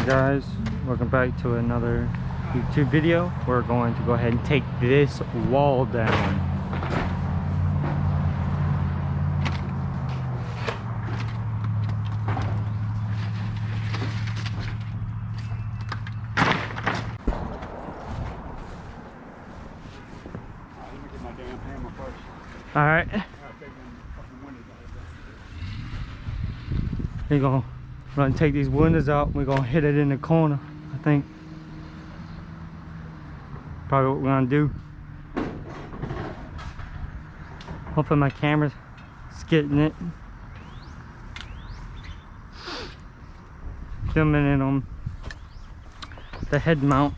Hi guys, welcome back to another YouTube video. We're going to go ahead and take this wall down. Alright. We're gonna run take these windows out. We're gonna hit it in the corner, I think. Probably what we're gonna do. Hopefully my camera's getting it. Filming it on the head mount.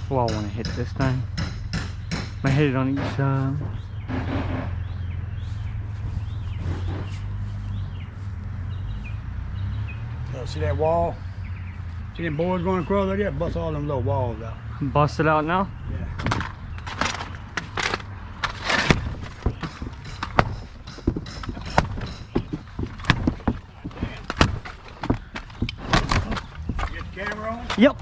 Well, I want to hit this time. I'm gonna hit it on each side. Oh, see that wall? See them boards going across there? Yeah, bust all them little walls out. Bust it out now? Yeah. You get the camera on? Yep.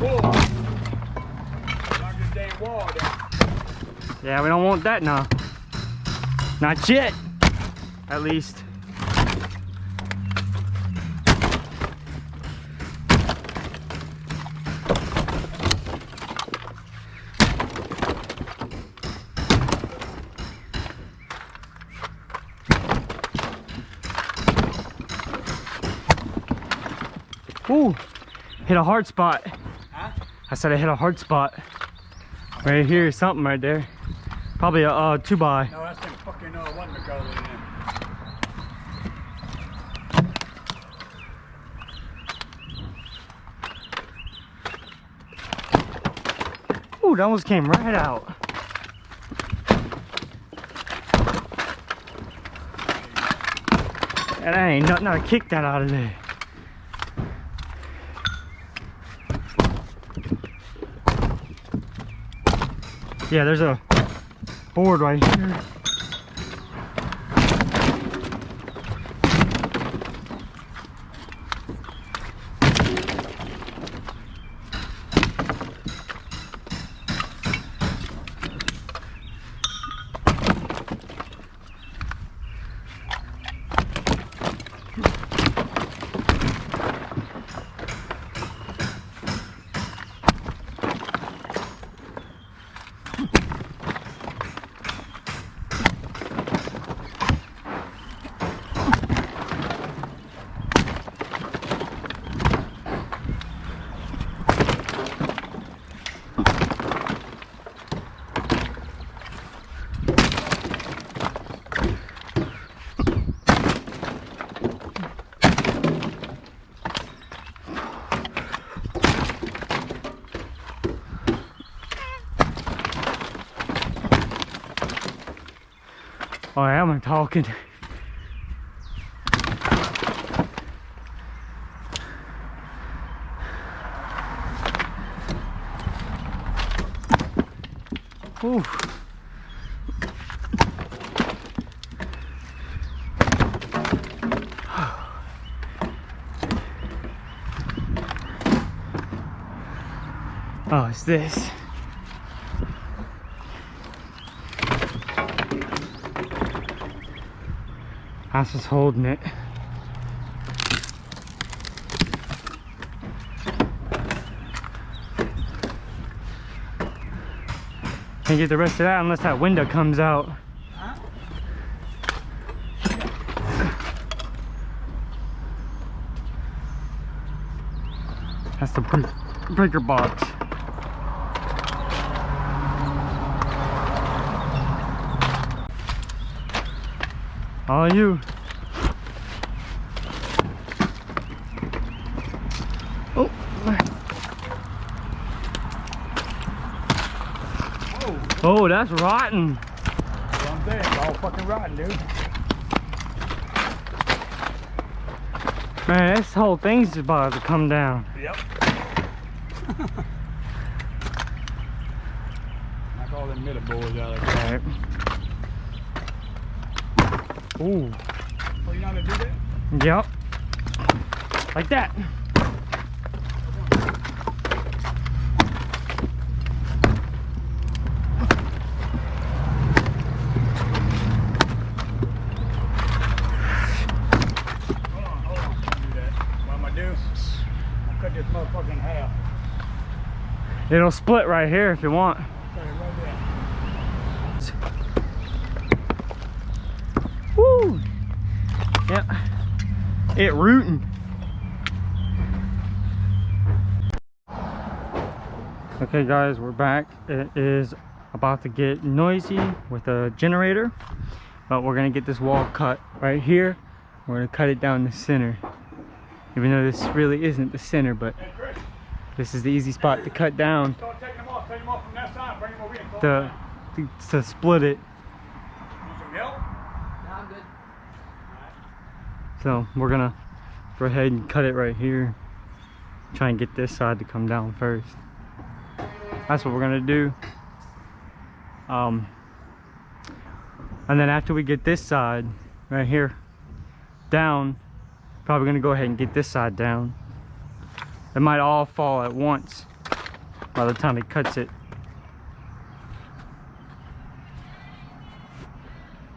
Knock this damn wall down. Yeah, we don't want that now. Not yet, at least. Ooh, hit a hard spot. Huh? I said I hit a hard spot. Right here, something right there. Probably a 2x. No, that's them fucking whatchamacallit in there. Ooh, that almost came right out. And that ain't nothing to kick that out of there. Yeah, there's a board right here. Oh, I am talking. Ooh. Oh, it's this. That's just holding it. Can't get the rest of that unless that window comes out. Huh? That's the breaker box. All you. Oh. Oh, that's rotten. That's what I'm saying. It's all fucking rotten, dude. Man, this whole thing's about to come down. Yep. Knock all them middle boards out of there. Alright. Ooh. Oh, you know how to do that? Yep. Like that. Cut this motherfucker in half. It'll split right here if you want. Cut it right there. Woo! Yeah. It rooting. Okay guys, we're back. It is about to get noisy with a generator, but we're gonna get this wall cut right here. We're gonna cut it down the center. Even though this really isn't the center, but this is the easy spot to cut down Start taking them off. Take them off from that side. Bring them over here. to split it. Need some milk? No, I'm good. So we're gonna go ahead and cut it right here. Try and get this side to come down first. That's what we're gonna do. And then after we get this side right here down, probably gonna go ahead and get this side down. It might all fall at once by the time he cuts it.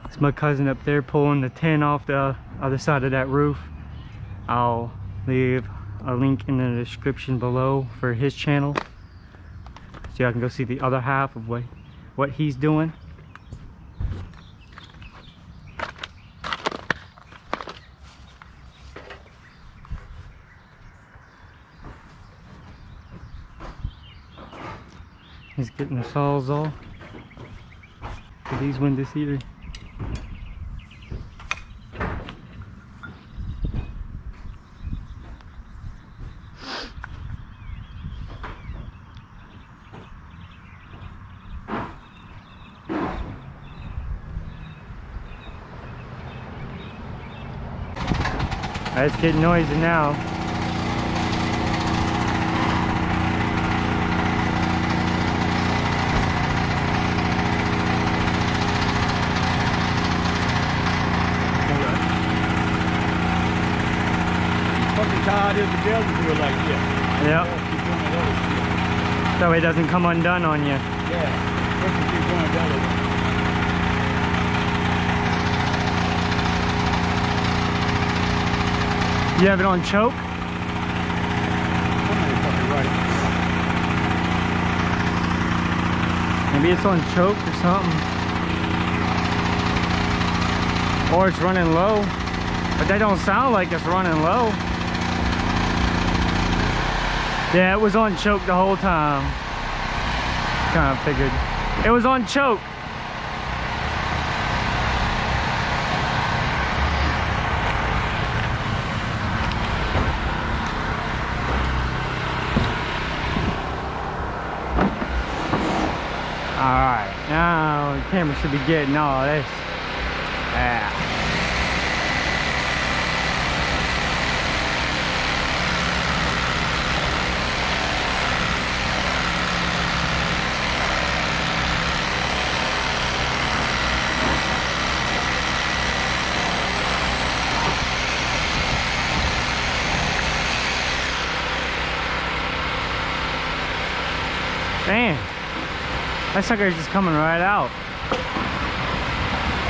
It's my cousin up there pulling the tin off the other side of that roof. I'll leave a link in the description below for his channel, so y'all can go see the other half of what he's doing. He's getting the saws off for these windows here. It's getting noisy now. Fucking tired is the devil do it like this. Yep. Keep doing that other shit. So it doesn't come undone on you. Yeah. First you keep doing that other one. You have it on choke? Somebody's fucking right. Maybe it's on choke or something. Or it's running low. But that don't sound like it's running low. Yeah, it was on choke the whole time. Kind of figured. It was on choke. Alright, now the camera should be getting all this. Yeah. Man. That sucker's just coming right out.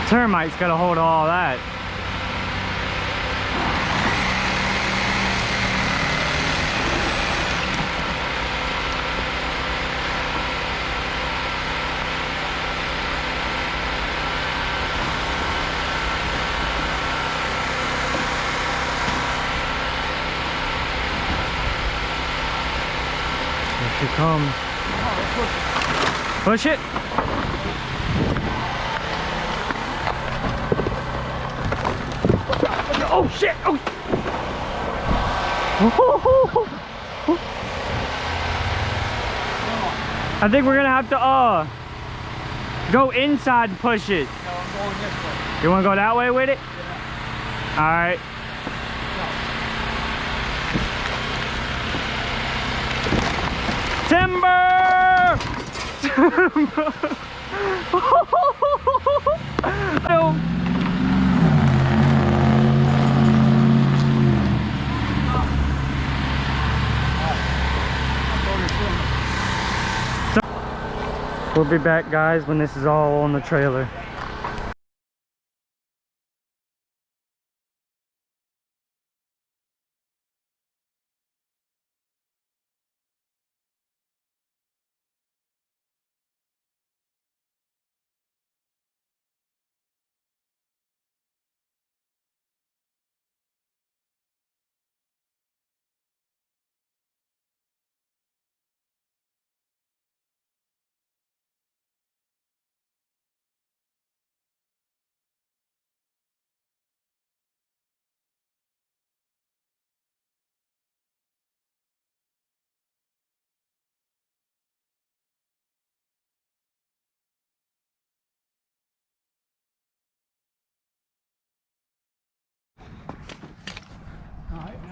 Termite's got a hold of all that. Here she comes. Push it. Oh shit! Oh. I think we're gonna have to go inside and push it. No, I'm going this way. You wanna go that way with it? Yeah. Alright. Timber! Timber! No. We'll be back, guys, when this is all on the trailer.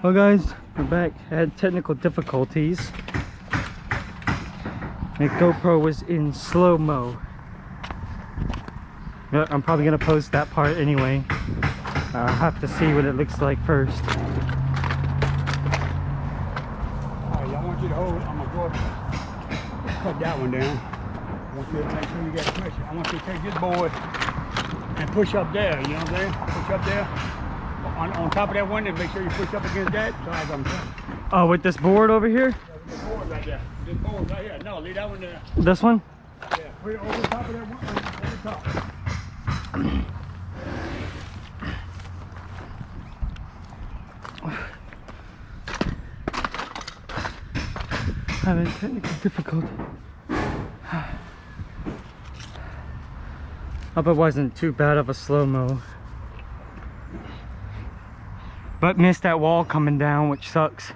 Well, guys, we're back. I had technical difficulties. My GoPro was in slow-mo. Yeah, I'm probably gonna post that part anyway. I'll have to see what it looks like first. Alright, I want you to hold. I'm gonna go up, cut that one down. I want you to make sure you get pressure. I want you to take this board and push up there. You know what I'm saying? Push up there. On top of that one, and make sure you push up against that. So as I'm trying. Oh, with this board over here? Yeah, with this board right there. This board right here. No, leave that one there. This one? Yeah, put it over top of that one. Over top. Having technical difficulty. Hope it wasn't too bad of a slow-mo. But missed that wall coming down, which sucks.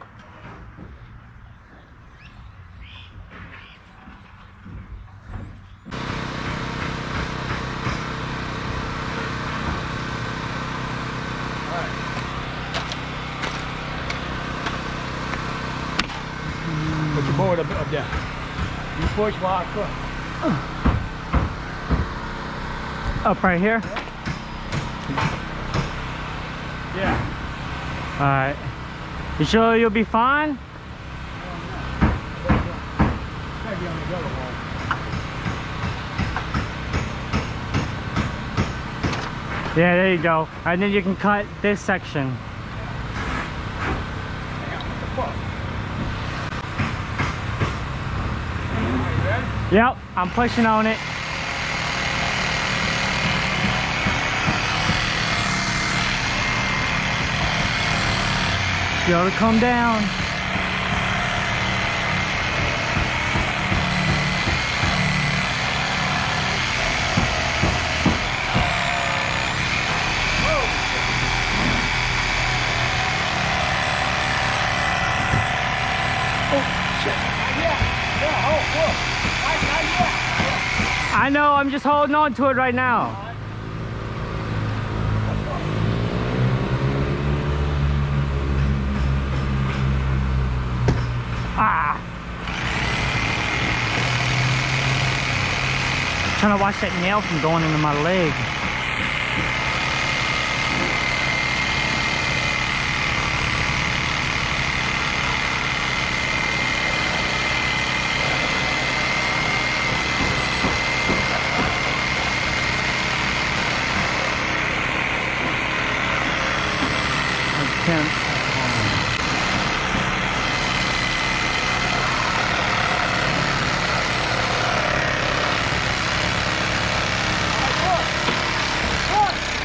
Put your board up there. You push while I cut. Up right here? Yeah. Alright. You sure you'll be fine? Maybe on the other wall. Yeah, there you go. And then you can cut this section. Yep, I'm pushing on it. You ought to come down. I know, I'm just holding on to it right now. Ah! Trying to watch that nail from going into my leg.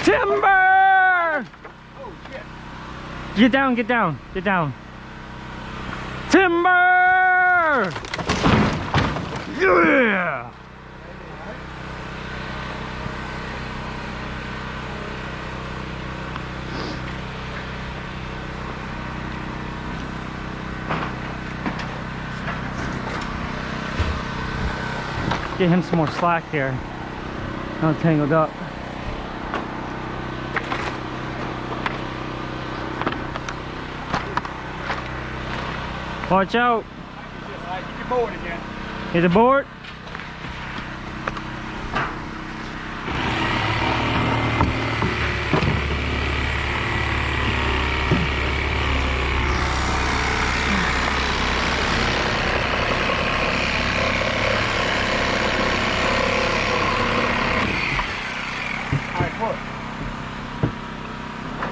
Timber! Oh shit. Get down, get down, get down. Timber! Yeah! get him some more slack here. Not tangled up. Watch out. Get your board again. Hit the board.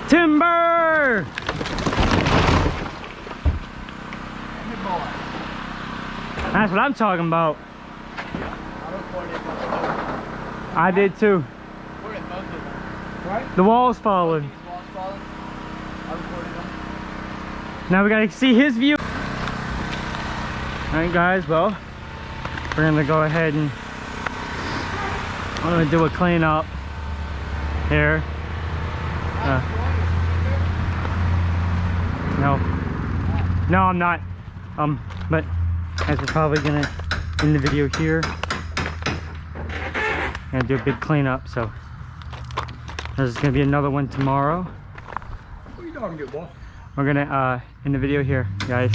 Timber! That's what I'm talking about. I did too. The wall's falling. Now we gotta see his view. Alright guys, well, we're gonna go ahead and I'm gonna do a cleanup here. No, I'm not. But as we're probably gonna end the video here, gonna do a big cleanup. So there's gonna be another one tomorrow. What are you talking to, boy? We're gonna end the video here, guys.